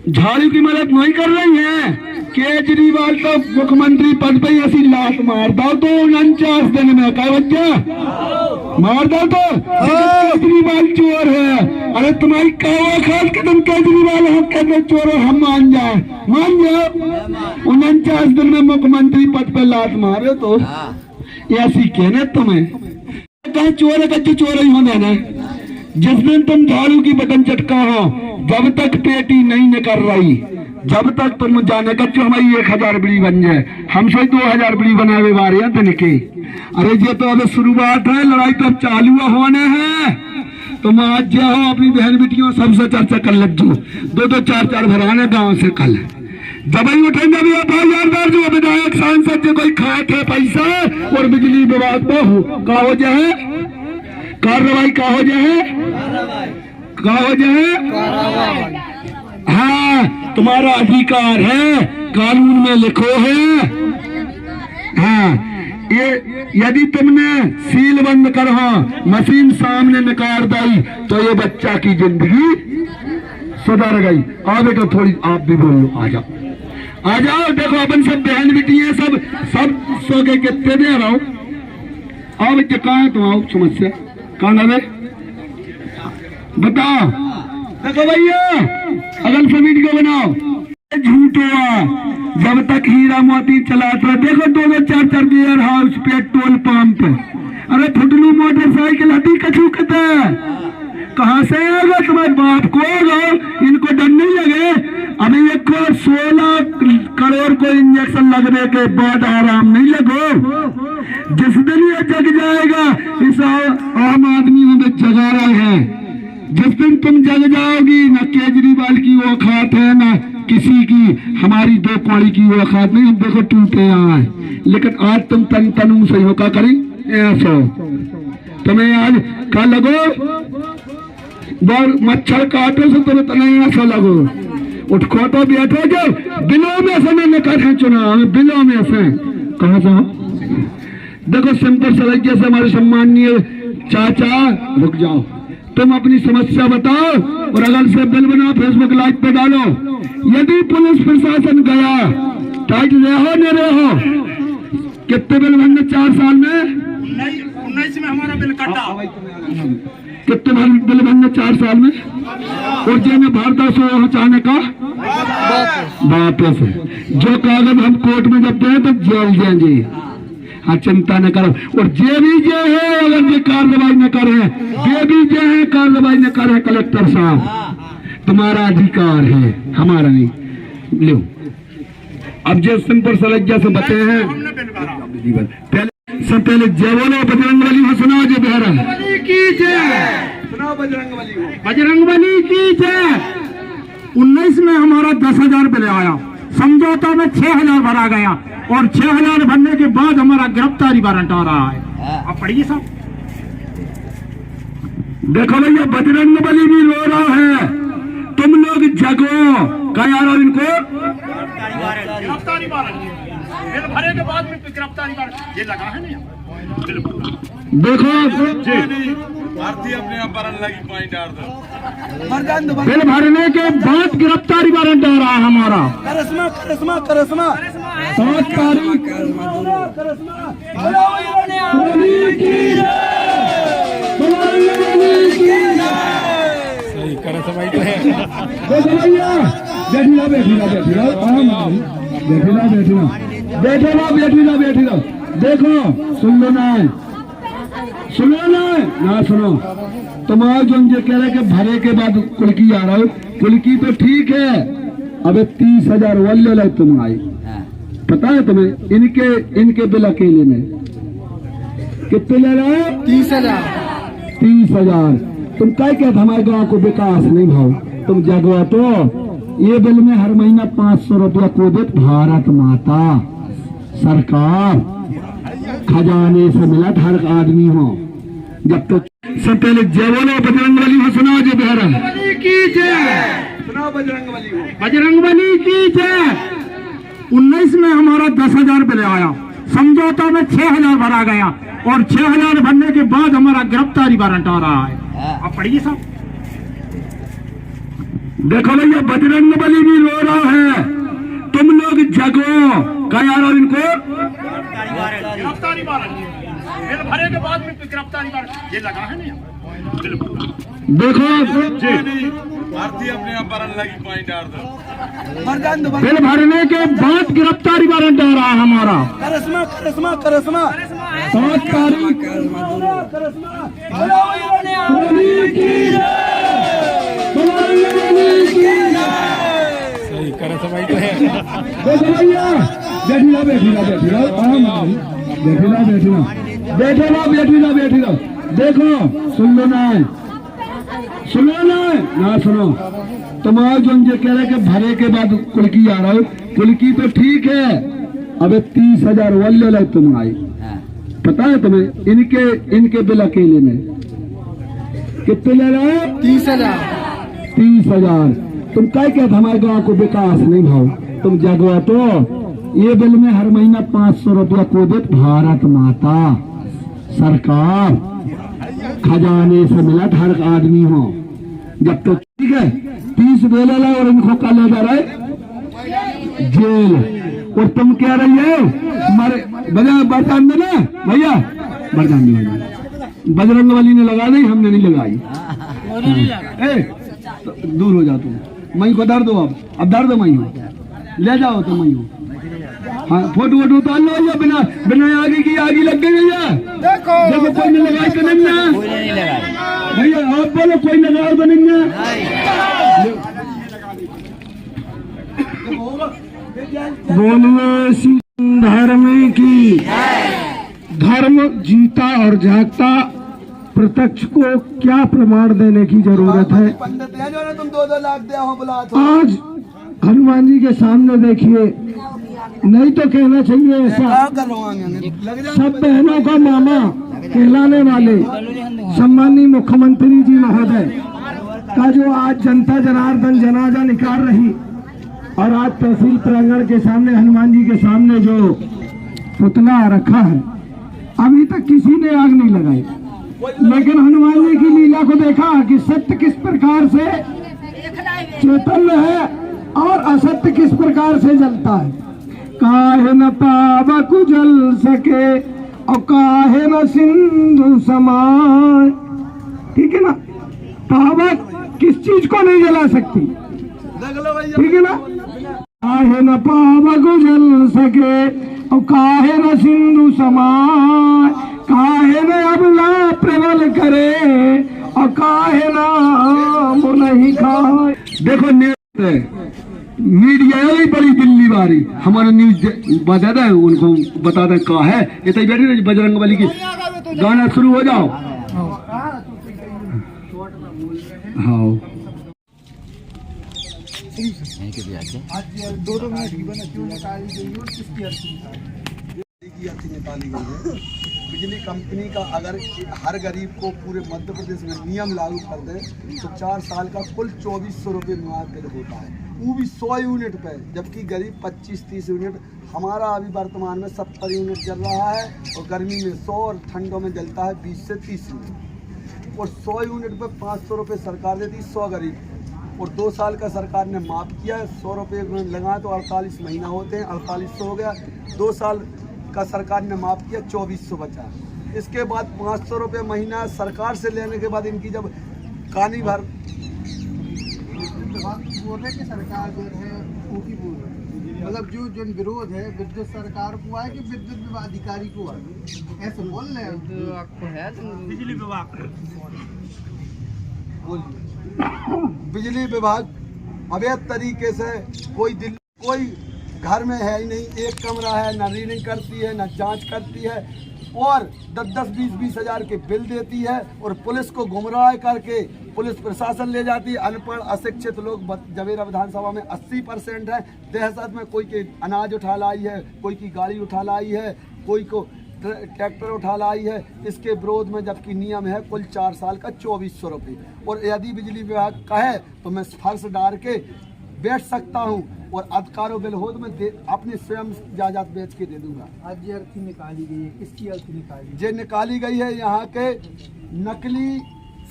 झाड़ू की मदद नहीं कर रही है। केजरीवाल तो मुख्यमंत्री पद पे ऐसी लात मार दो तो 49 दिन में क्या बच्चा मार दो तो केजरीवाल चोर है। अरे तुम्हारी कावा खाल के तुम केजरीवाल हम कहते चोर हम मान जाओ 49 दिन में मुख्यमंत्री पद पे लात मारे तो ऐसी कहने तुम्हें कहा चोर है, कच्ची चोर ही होने ना। जिस दिन तुम झाड़ू की बटन चटका हो जब तक पेटी नहीं निकल रही, जब तक तुम जाने का जो हमारी 1000 बीड़ी बन जाए, हमसे 2000 बीड़ी बनावे वारे हैं दिन के। अरे ये तो अब शुरुआत है, लड़ाई तो अब चालू होने हैं। तुम आज जाओ अपनी बहन बेटियों सबसे चर्चा कर लग जो 2-2 4-4 भराने गाँव से कल जब ही उठेंगे भी आप जो विधायक सांसद जो कोई खाते है पैसा और बिजली विभाग को का हो जाए कार्रवाई का हो जाए। हाँ तुम्हारा अधिकार है, कानून में लिखो है। हाँ ये यदि तुमने सील बंद कर मशीन सामने निकाल दी तो ये बच्चा की जिंदगी सुधर गई। आओ बेटा थोड़ी आप भी बोलो, आ जाओ देखो अपन सब बहन बेटी है, सब सो के कितने दे रहा हूँ। आओ बच्चे कहाँ है तुम, आओ समस्या कहाँ है बताओ। देखो भैया अगल समिति को बनाओ। झूठ हुआ जब तक हीरा मोती चलाता, देखो 2-2 4-4 वेयर हाउस पेट्रोल पंप। अरे फुटलू मोटरसाइकिल हटी कछू कहता कहाँ से आएगा, तुम्हारे बाप को आएगा, इनको डर नहीं लगे। अभी एक 16 करोड़ को इंजेक्शन लगने के बाद आराम नहीं लगो। जिस दिन ये जग जाएगा इस आम आदमी में जगा रहे हैं। जिस दिन तुम जग जाओगी ना केजरीवाल की औकात है ना किसी की, हमारी 2 कौड़ी की औकात नहीं। हम देखो टूटे आए, लेकिन आज तुम तनु सही हो क्या करी ऐसा तुम्हें आज क्या लगो मच्छर काटो से तुम्हें तना ऐसा लगो। उठो तो बैठोगे, बिलों में से मैंने कहा चुनाव, बिलों में से कहा जाओ। देखो सिंपल सलैया से हमारे सम्माननीय चाचा, रुक जाओ, तुम अपनी समस्या बताओ और अगर से बिल बनाओ फेसबुक लाइव पे डालो। यदि पुलिस प्रशासन गया, टाइट रहो न रहो, कितने बिल बनने 4 साल में? 19 में हमारा बिल कटा। कितने बिल बनने 4 साल में? और जेने भारत से चाहने का वापस जो कागज हम कोर्ट में जब दें तो जेल देंगे। हाँ, चिंता न करो। और जे भी जे है, अगर ये कार्रवाई न करे, जे भी जे है कार्रवाई न करे, कलेक्टर साहब तुम्हारा अधिकार है, हमारा नहीं। लो अब जो सिंपल सलैया से बते हैं, पहले जय बोलो बजरंगबली हो, सुनाओ जय बजरंगबली की जय, सुनाओ बजरंगबली की जय। 19 में हमारा 10,000 बिल आया, समझौता में 6,000 भरा गया और 6,000 भरने के बाद हमारा गिरफ्तारी वारंट आ रहा है। अब पढ़िए साहब, देखो भैया बजरंगबली भी रो रहा है, तुम लोग जगो क्या यार इनको गिरफ्तारी वारंट बिल भरे के बाद में गिरफ्तारी वारंट ये लगा है नहीं। देखो भारतीय अपने आप भरने लगी पॉइंट आर बिल भरने के बाद गिरफ्तारी वारंट आ रहा है हमारा। 7 तारीख बैठी देखो, सुन लो ना सुनो, तुम्हारा जो ये कह रहे कि भरे के बाद कुलकी आ रहा हो, कुलकी तो ठीक है, अबे 30,000 वल्ले लग तुम आई, पता है तुम्हें? इनके बिल अकेले में कितने ले रहे हो? 30,000। तुम क्या कहते हमारे गांव को विकास नहीं भाव, तुम जगवा तो ये बिल में हर महीना 500 रुपया को देत भारत माता सरकार खजाने से मिला हर आदमी हो। जब तो सब पहले जय बोलो बजरंगबली हो, सुनाओ जय बजरंगबली की जय, सुनाओ बजरंगबली की जय। 19 में हमारा 10,000 बिल आया, समझौता में 6,000 भरा गया और 6,000 भरने के बाद हमारा गिरफ्तारी वारंट आ रहा है। अब पढ़िए साहब, देखो भैया बजरंगबली भी रो रहा है, तुम लोग जगो क्या यार इनको गिरफ्तारी वारंट बिल भरे के बाद में गिरफ्तारी वारंट ये लगा है नहीं। देखो भारतीय अपने आप भरने लगी पॉइंट आर बिल भरने के बाद गिरफ्तारी वारंट आ रहा है हमारा। 7 तारीख बैठी देखो, सुन लो ना सुनो, तुम्हारा जो ये कह रहे कि भरे के बाद कुलकी आ रहा हो, कुलकी तो ठीक है, अबे 30,000 वल्ले लग तुम आई, पता है तुम्हें? इनके बिल अकेले में कितने ले रहे हो? 30,000। तुम क्या कहते हमारे गांव को विकास नहीं भाव, तुम जगवा तो ये बिल में हर महीना 500 रुपया को देत भारत माता सरकार खजाने से मिला हर आदमी हो। जब तो ठीक है 30 बिल और इनको क्या ले जा रहे जेल, और तुम कह रही है हमारे बरदान देना भैया, बरदान देना बजरंगबली ने लगा दी, हमने नहीं लगाई। तो दूर हो जाओ तुम, मई को दर्द हो, अब दर्द मई हो, ले जाओ तुम मई हो। हाँ, फोटो उतार लो या बिना आगे की आगे लग गई भैया। देखो कोई नहीं लगाई तो नहीं ना भैया, आप बोलो कोई लगाओ तो नहीं ना। बोलो धर्म की, धर्म जीता और जागता, प्रत्यक्ष को क्या प्रमाण देने की जरूरत है? तुम 2-2 लाख दे हो बुला, आज हनुमान जी के सामने देखिए, नहीं तो कहना चाहिए ऐसा, सब बहनों का मामा कहलाने वाले सम्माननीय मुख्यमंत्री जी महोदय का जो आज जनता जनार्दन जनाजा निकाल रही, और आज तहसील प्रांगण के सामने हनुमान जी के सामने जो पुतला रखा है, अभी तक किसी ने आग नहीं लगाई, लेकिन हनुमान जी की लीला को देखा कि सत्य किस प्रकार से चैतन्य है और असत्य किस प्रकार से जलता है। काहे न पावक जल सके और काहे न सिंधु समाए, ठीक है ना। पावक किस चीज को नहीं जला सकती, ठीक है ना। काहे न पावक जल सके और काहे न सिंधु समाए, काहे न अबला प्रबल करे और काहे न नहीं खाए। देखो मीडिया है बड़ी दिल्ली वाली, हमारा न्यूज बता दे, उनको बता दे कहा है ये तो बैठी रही बजरंग बली की गाना शुरू हो जाओ। हाँ निकाली गई है बिजली कंपनी का। अगर हर गरीब को पूरे मध्य प्रदेश में नियम लागू कर दे तो 4 साल का कुल 2400 रुपये मुआवजा होता है, वो भी 100 यूनिट पे, जबकि गरीब 25-30 यूनिट। हमारा अभी वर्तमान में 70 यूनिट जल रहा है और गर्मी में 100 और ठंडों में जलता है 20 से 30 यूनिट। और 100 यूनिट पे 500 रुपये सरकार देती 100 गरीब, और 2 साल का सरकार ने माफ़ किया है। 100 रुपये लगाए तो 48 महीना होते हैं, 4800 हो गया। 2 साल का सरकार ने माफ़ किया, 2400 बचा। इसके बाद 500 रुपये महीना सरकार से लेने के बाद इनकी जब कहानी भर बोल रहे कि सरकार जो है उनकी बोल रही, मतलब जो विरोध है विद्युत सरकार को है कि विद्युत विभाग अधिकारी को है, ऐसे बोल रहे हैं। तो आपको है बिजली विभाग, बिजली विभाग अवैध तरीके से कोई घर में है ही नहीं, एक कमरा है, ना रीडिंग करती है ना जांच करती है, और 10-20 हज़ार के बिल देती है, और पुलिस को गुमराह करके पुलिस प्रशासन ले जाती है। अनपढ़ अशिक्षित लोग जवेरा विधानसभा में 80% है। दहशत में कोई के अनाज उठा लाई है, कोई की गाड़ी उठा लाई है, कोई को ट्रैक्टर उठा लाई है। इसके विरोध में जबकि नियम है कुल 4 साल का 2400 रुपये, और यदि बिजली विभाग कहे तो मैं फर्श डाल के बैठ सकता हूँ, और अधिकारों बिल हो तो मैं अपने स्वयं जायदाद बेच के दे दूंगा। आज ये अर्थी निकाली गई है, किसकी अर्थी निकाली? ये निकाली गई है यहाँ के नकली,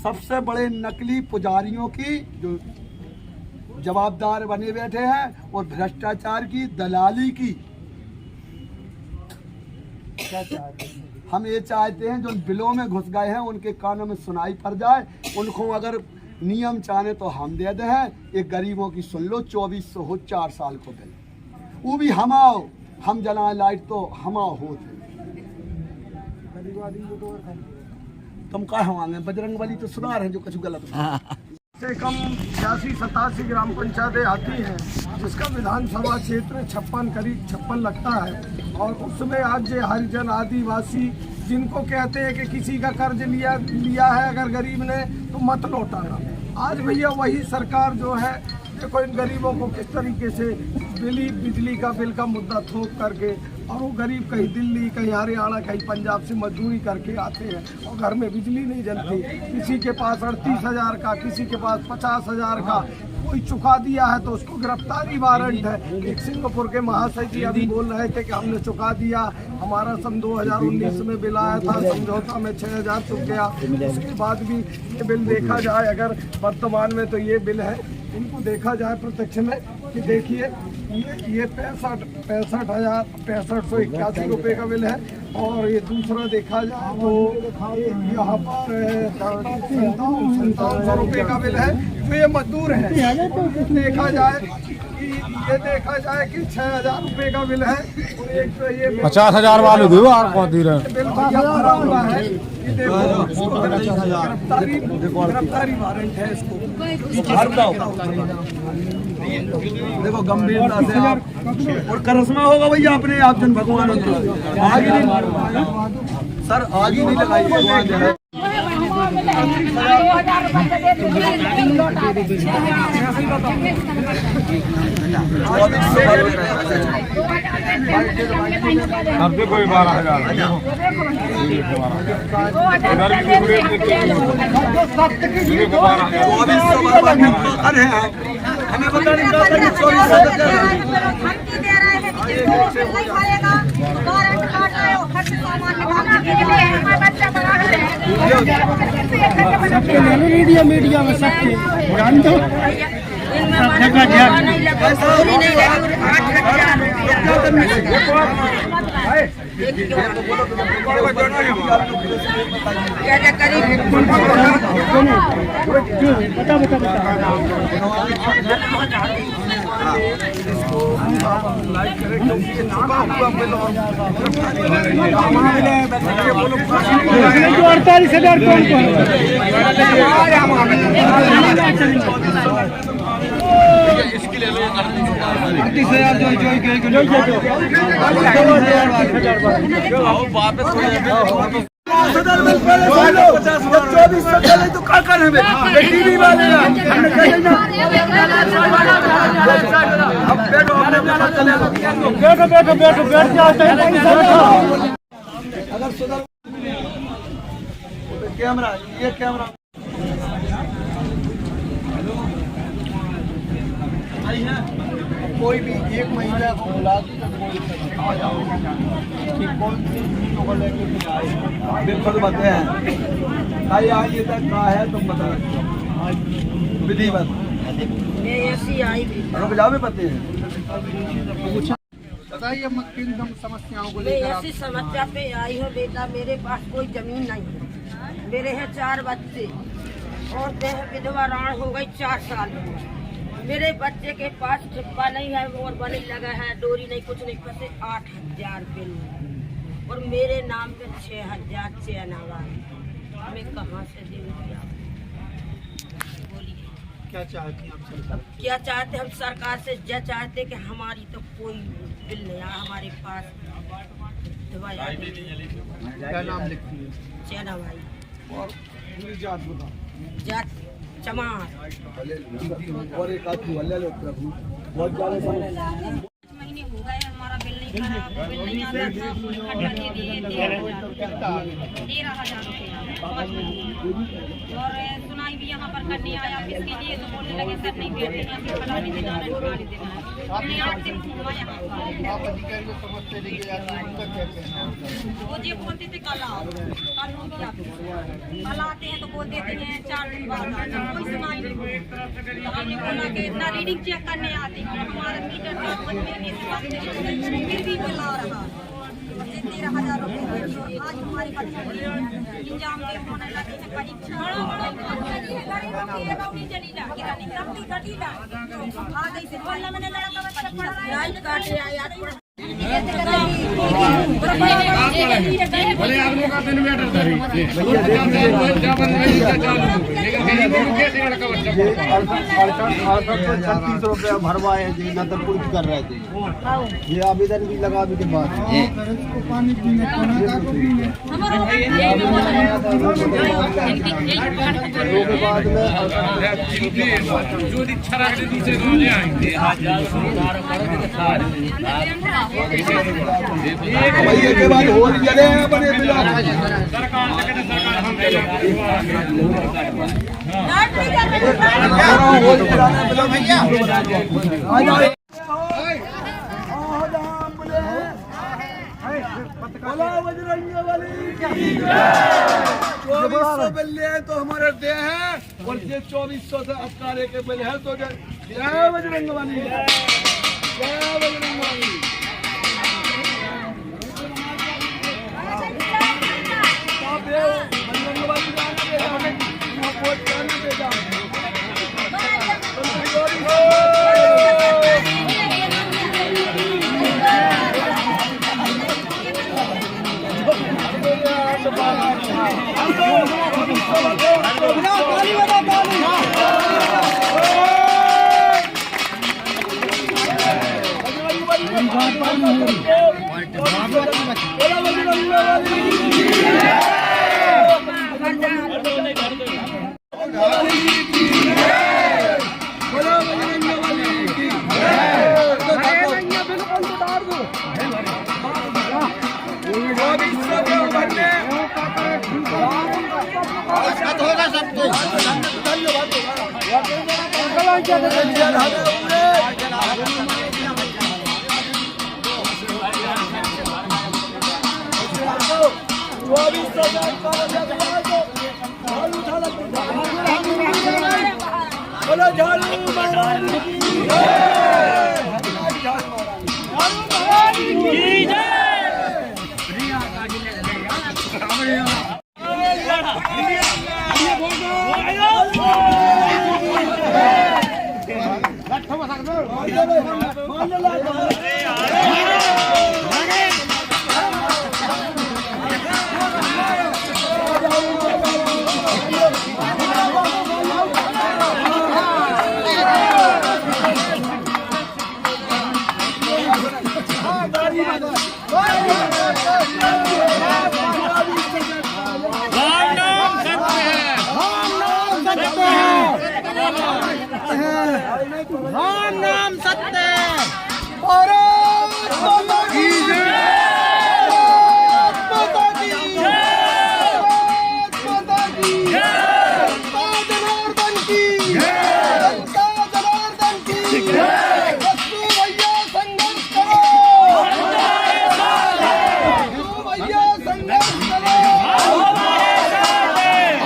सबसे बड़े नकली पुजारियों की, जो जवाबदार बने बैठे हैं, और भ्रष्टाचार की, दलाली की। क्या चाहते हैं? हम ये चाहते हैं जो बिलों में घुस गए हैं उनके कानों में सुनाई पड़ जाए। उनको अगर नियम चाहे तो हम दे दे हैं, एक गरीबों की सुन लो, 2400 हो 4 साल को बिल, वो भी हमाओ, हम जलाए लाइट तो हमाओ होते। तुम कहा हमारे बजरंग बली तो सुधार है जो कुछ गलत से कम 86-87 ग्राम पंचायतें आती हैं, जिसका विधानसभा क्षेत्र 56 करीब 56 लगता है। और उसमें आज ये हरिजन आदिवासी जिनको कहते हैं कि किसी का कर्ज लिया है अगर गरीब ने तो मत लौटाना। आज भैया वही सरकार जो है, देखो इन गरीबों को किस तरीके से बिजली का बिल का मुद्दा थोप करके, और वो गरीब कहीं दिल्ली, कहीं हरियाणा, कहीं पंजाब से मजदूरी करके आते हैं और घर में बिजली नहीं जलती। किसी के पास 38,000 का, किसी के पास 50,000 का, कोई चुका दिया है तो उसको गिरफ्तारी वारंट है। एक सिंगापुर के महाशय जी अभी बोल रहे थे कि हमने चुका दिया, हमारा सन 2019 में बिल आया था, समझौता में 6,000 चुक गया। उसके बाद भी ये बिल देखा जाए, अगर वर्तमान में तो ये बिल है, इनको देखा जाए प्रत्यक्ष में कि देखिए ये 65,681 रुपये का बिल है, और ये दूसरा देखा जाए तो यहाँ पर 5700 रुपये का बिल है जो ये मजदूर है। देखा जाए ये देखा जाए कि 6,000 रुपये का बिल है, और एक तो ये 50,000 वाले दो बिल भरा हुआ है। ये देखो गिरफ्तारी वारंट है इसको। देखो गंभीरता से आप, और करिश्मा होगा भैया अपने आप जन भगवान आगे नहीं सर, आगे नहीं लगाई भगवान जो है। अब देखो 12,000 2400 है आप। हमें बता नहीं रहा था कि 2400 तक धमकी दे रहे हैं कि जिसको नहीं खाएगा तो वारंट काट रहे हो, खर्च सामान निकालने के लिए हमारा बच्चा बना है। मीडिया में सबके ध्यान दो। नहीं लगा, नहीं लगी, 8,000 करीब जो 48,000 कौन कौन 38,000 तो क्या कर हमें टीवी वाले बैठो बैठ जाते हैं। अगर सुधर कैमरा ये कैमरा कोई भी एक महिला को बुला कि कौन सी चीजों को लेके बिल्कुल बताते हैं भाई आज ये तक कहा है तुम बता विधिवत ऐसी आई भी रुक जाओ पते हैं बताइए किन समस्याओं को मैं लेकर ऐसी समस्या पे आई हूँ बेटा, मेरे पास कोई जमीन नहीं है, मेरे हैं 4 बच्चे और मैं विधवा राण हो गई 4 साल में। मेरे बच्चे के पास ठिप्पा नहीं है और बनी लगा है, डोरी नहीं, कुछ नहीं, फंसे 8,000 बिल और मेरे नाम पे 6,000 चैन आवा है। मैं कहाँ से दूँगी? आप बोलिए क्या चाहती हैं आप सरकार? क्या चाहते हम सरकार से? यह चाहते कि हमारी तो कोई बिल नहीं आया हमारे पास। क्या नाम लिखती है? चैना भाई और जात बता जात चमार और एक आदमी वाले लोग प्रभु बहुत ज्यादा महीने हो गए हमारा बिल नहीं भरा, बिल नहीं आता था, इकट्ठा दे दिए 13,000 रुपया और सुनाई भी यहाँ पर करने आया इसके लिए तो बोलने लगे सर नहीं भेजते हैं, फिर फलाने दिन आना है, फलाने दिन आना है। हमने 8 दिन घुमाया, आप अधिकारी को समझते लेके जाते हैं, उनका क्या कहना है? वो ये बोलते थे कल आओ, कल हो गया, कल आते हैं तो बोल देते हैं 4 दिन बाद आना, कोई सुनाई नहीं। तो हमने बोला कि इतना रीडिंग चेक करने आते हैं, हमारा मीटर फिर भी बिल आ रहा है 13,000 रुपये। आज हमारी इंजाम में होने लगे हैं परीक्षा मैंने लड़का बच्चा पढ़ रहा है काटे आया भले आदमी का दिन बेटर धरी ₹38 भरवाए जी नतर कुछ कर रहे थे, ये आवेदन भी लगा के बाद पानी पीने के बाद में जो इच्छा रखते दूसरे गाँव आएंगे महीने के बाद हो चले हैं बड़े सरकार बिल है तो हमारे दे हैं और ये 2400 से अटकारे के बिल है तो जय बजरंग बली, जय बजरंग बली। होगा सब कुछ। राम नाम सत्य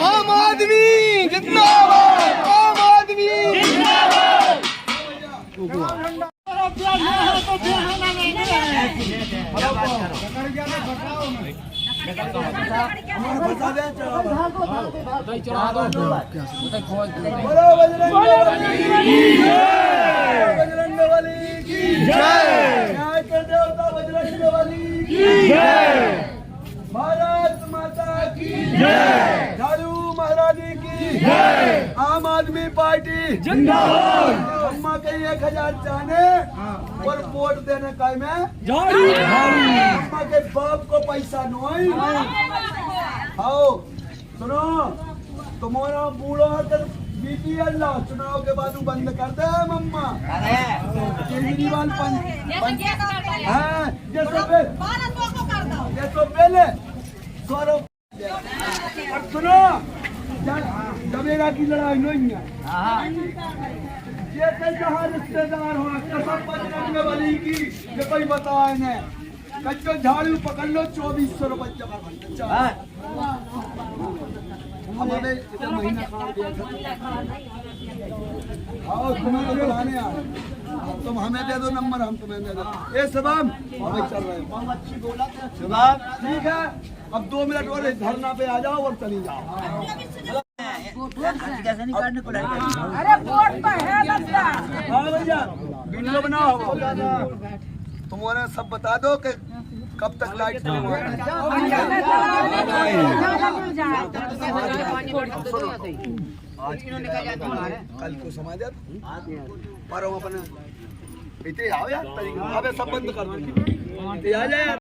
आम आदमी जिंदाबाद, आम आदमी भारत माता की जय, झाड़ू महारानी की जय, आम आदमी पार्टी जिंदाबाद। अम्मा के 1000 चाहने और वोट देने का मैं अम्मा के बाप को पैसा नहीं। आओ सुनो, तुम्हारा बूढ़ा कर बीपी अल्लाह चुनाव के बाद बंद कर दे मम्मा। केजरीवाल ये तो पहले सौरभ और सुनो, जमेरा की लड़ाई नहीं है। ये जहाँ रिश्तेदार हो कसम बजरंग बली की, ये कोई बताए न कच्चो झाड़ू पकड़ लो 2400 रुपये जमा। हमारे महीना आओ तुम्हें तो बुलाने आए, तुम हमें दे दो नंबर, हम तुम्हें दे दो। ए शबाब हमें चल रहे हैं शबाब, ठीक है। अब 2 मिनट और धरना पे आ जाओ और चली जाओ। अरे वोट तो है बच्चा। हाँ भैया वीडियो बनाओ, तुम्हारे सब बता दो कि कब तक लाइट कल को समाज पर अपन इतने आओ यार, सब बंद कर दो आ जाए।